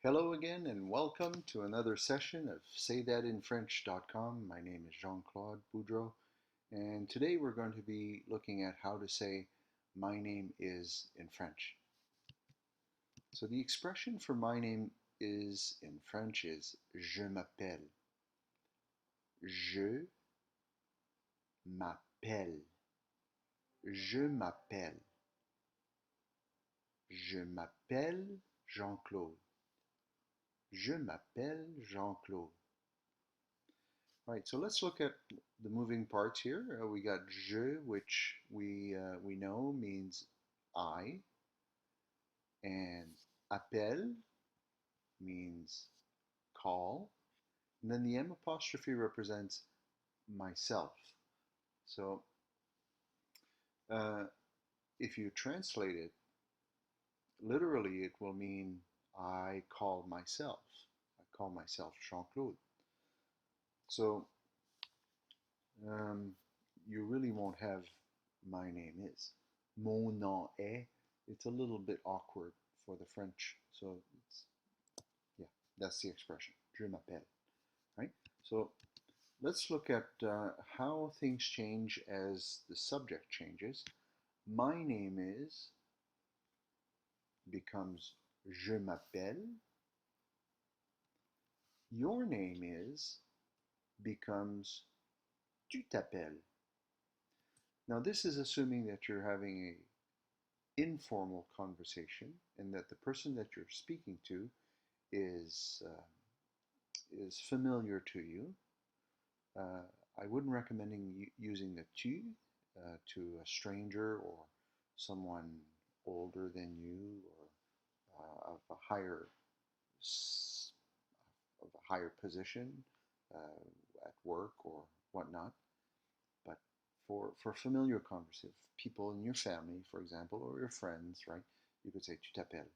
Hello again and welcome to another session of SayThatInFrench.com. My name is Jean-Claude Boudreau and today we're going to be looking at how to say my name is in French. So the expression for my name is in French is je m'appelle. Je m'appelle. Je m'appelle. Je m'appelle Jean-Claude. Je m'appelle Jean-Claude. All right, so let's look at the moving parts here. We got je, which we know means I, and appel means call, and then the M apostrophe represents myself. So uh, if you translate it literally, it will mean I call myself. I call myself Jean-Claude. So um, you really won't have my name is. Mon nom est. It's a little bit awkward for the French. So it's, yeah, that's the expression. Je m'appelle. Right? So let's look at how things change as the subject changes. My name is becomes je m'appelle. Your name is becomes tu t'appelles. Now this is assuming that you're having a informal conversation and that the person that you're speaking to is familiar to you. I wouldn't recommend using the tu to a stranger or someone older than you or of a higher position at work or whatnot. But for familiar conversation, people in your family, for example, or your friends, right? You could say tu t'appelles.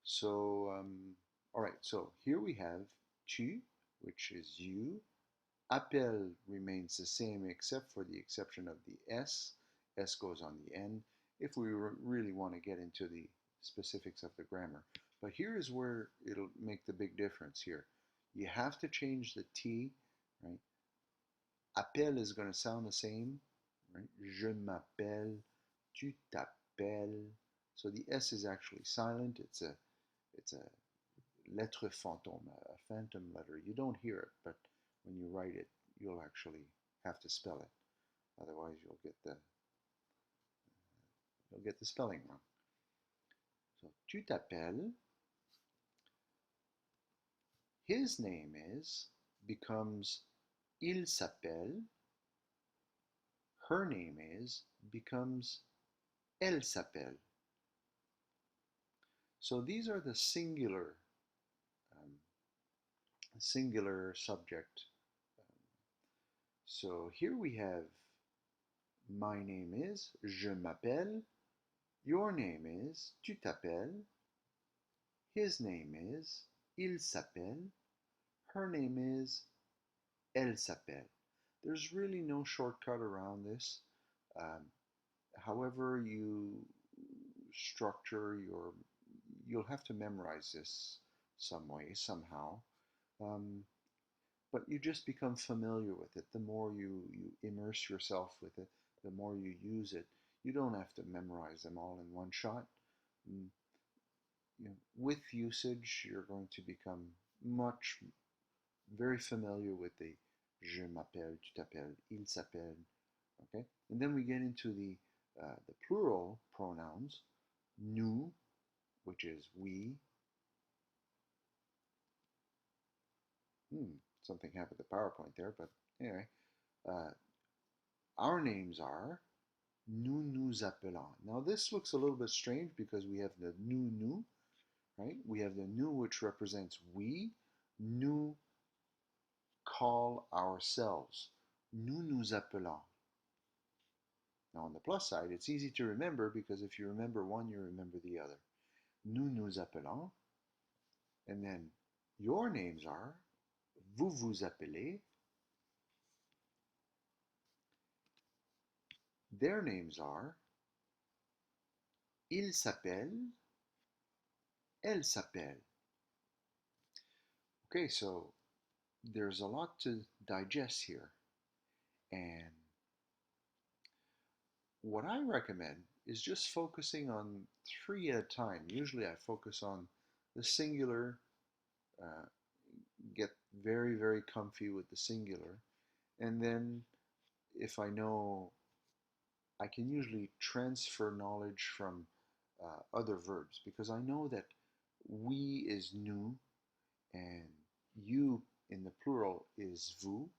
So, all right, so here we have tu, which is you. Appel remains the same except for the exception of the S. S goes on the end if we really want to get into the specifics of the grammar. But here is where it'll make the big difference here. You have to change the T, right? Appel is going to sound the same, right? Je m'appelle, tu t'appelles. So the S is actually silent. It's a lettre fantôme, a phantom letter. You don't hear it, but when you write it, you'll actually have to spell it. Otherwise, you'll get the spelling wrong. So tu t'appelles. His name is becomes il s'appelle. Her name is becomes elle s'appelle. So these are the um, singular subject. So here we have my name is, je m'appelle. Your name is, tu t'appelles. His name is, il s'appelle. Her name is, elle s'appelle. There's really no shortcut around this. Um, However you structure you'll have to memorize this some way, somehow. Um, but you just become familiar with it. The more you immerse yourself with it, the more you use it. You don't have to memorize them all in one shot. Mm, with usage, you're going to become very familiar with the je m'appelle, tu t'appelles, il s'appelle. Okay, and then we get into the plural pronouns, nous, which is we. Something happened to PowerPoint there, but anyway, uh, our names are nous nous appelons. Now this looks a little bit strange because we have the nous, right? We have the nous which represents we. Nous call ourselves. Nous nous appelons. Now on the plus side, it's easy to remember because if you remember one, you remember the other. Nous nous appelons. And then your names are, vous vous appelez. Their names are, il s'appelle, elle s'appelle. Okay, so there's a lot to digest here, and what I recommend is just focusing on three at a time. Usually I focus on the singular, uh, get very, very comfy with the singular, and then if I know, I can usually transfer knowledge from other verbs because I know that we is nous and you in the plural is vous,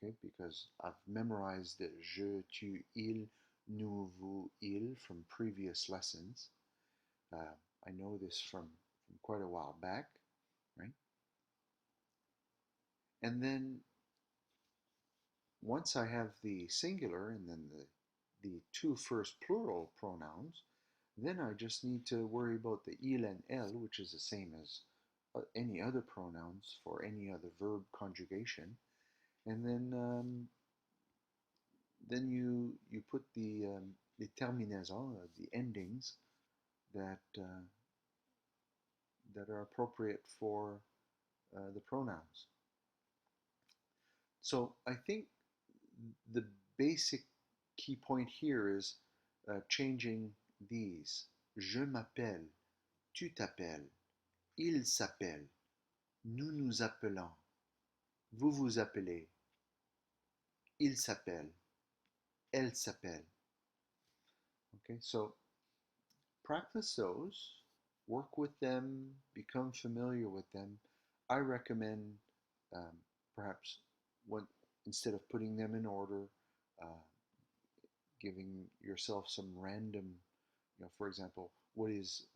okay, because I've memorized the je, tu, il, nous, vous, il from previous lessons. I know this from quite a while back, right? And then once I have the singular and then the two first plural pronouns, then I just need to worry about the il and elle, which is the same as any other pronouns for any other verb conjugation. And then you put the terminaisons, the endings that are appropriate for the pronouns. So I think the basic key point here is changing these. Je m'appelle, tu t'appelles, il s'appelle, nous nous appelons, vous vous appelez, il s'appelle, elle s'appelle. Okay, so practice those, work with them, become familiar with them. I recommend um, perhaps when, instead of putting them in order, uh, giving yourself some random, for example, what is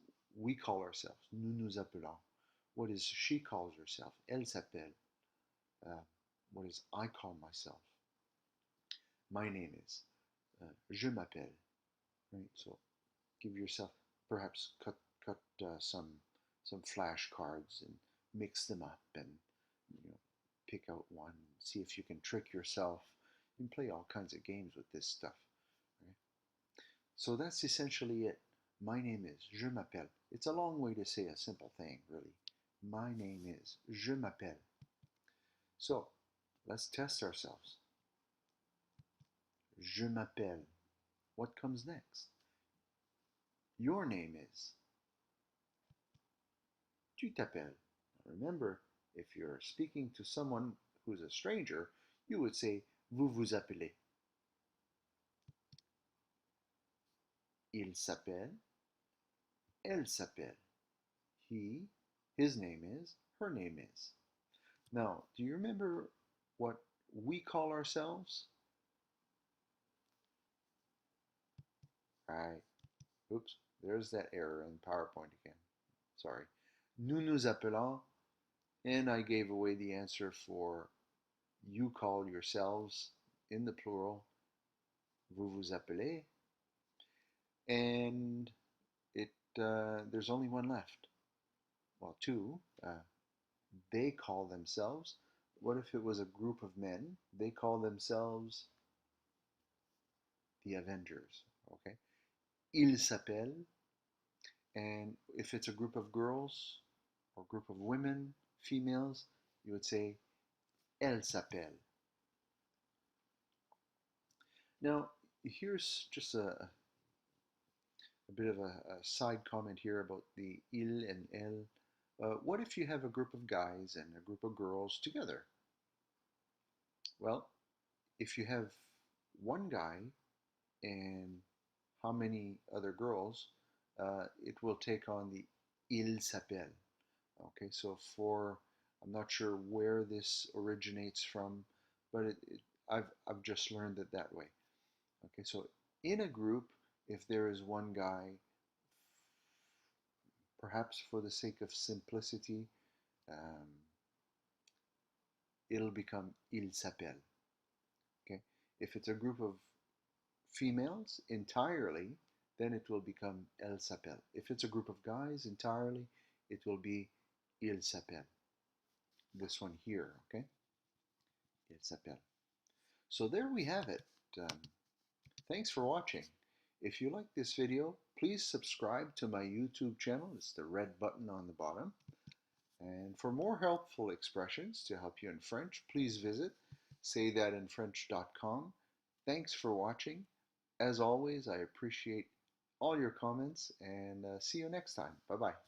we call ourselves, nous nous appelons. What is she calls herself, elle s'appelle. Uh, what is I call myself? My name is. Je m'appelle. Right. So give yourself perhaps cut some flashcards and mix them up and pick out one. See if you can trick yourself. You can play all kinds of games with this stuff. Right? So that's essentially it. My name is. Je m'appelle. It's a long way to say a simple thing, really. My name is. Je m'appelle. So let's test ourselves. Je m'appelle. What comes next? Your name is. Tu t'appelles. Remember, if you're speaking to someone who's a stranger, you would say vous vous appelez. Il s'appelle. Elle s'appelle. He, his name is, her name is. Now, do you remember what we call ourselves? Right. Oops, there's that error in PowerPoint again. Sorry. Nous nous appelons, and I gave away the answer for you call yourselves in the plural. Vous vous appelez. And there's only one left. Well, two. They call themselves. What if it was a group of men? They call themselves the Avengers. Okay. Ils s'appellent. And if it's a group of girls or group of women, females, you would say elles s'appellent. Now, here's just a bit of a side comment here about the il and elle. What if you have a group of guys and a group of girls together? Well, if you have one guy and how many other girls, it will take on the il s'appelle. Okay, so I'm not sure where this originates from, but I've just learned it that way. Okay, so in a group, if there is one guy, perhaps for the sake of simplicity, um, it'll become il s'appelle. Okay, if it's a group of females entirely, then it will become elle s'appelle. If it's a group of guys entirely, it will be il s'appelle. This one here, okay? Il s'appelle. So there we have it. Thanks for watching. If you like this video, please subscribe to my YouTube channel. It's the red button on the bottom. And for more helpful expressions to help you in French, please visit saythatinfrench.com. Thanks for watching. As always, I appreciate all your comments and see you next time. Bye bye.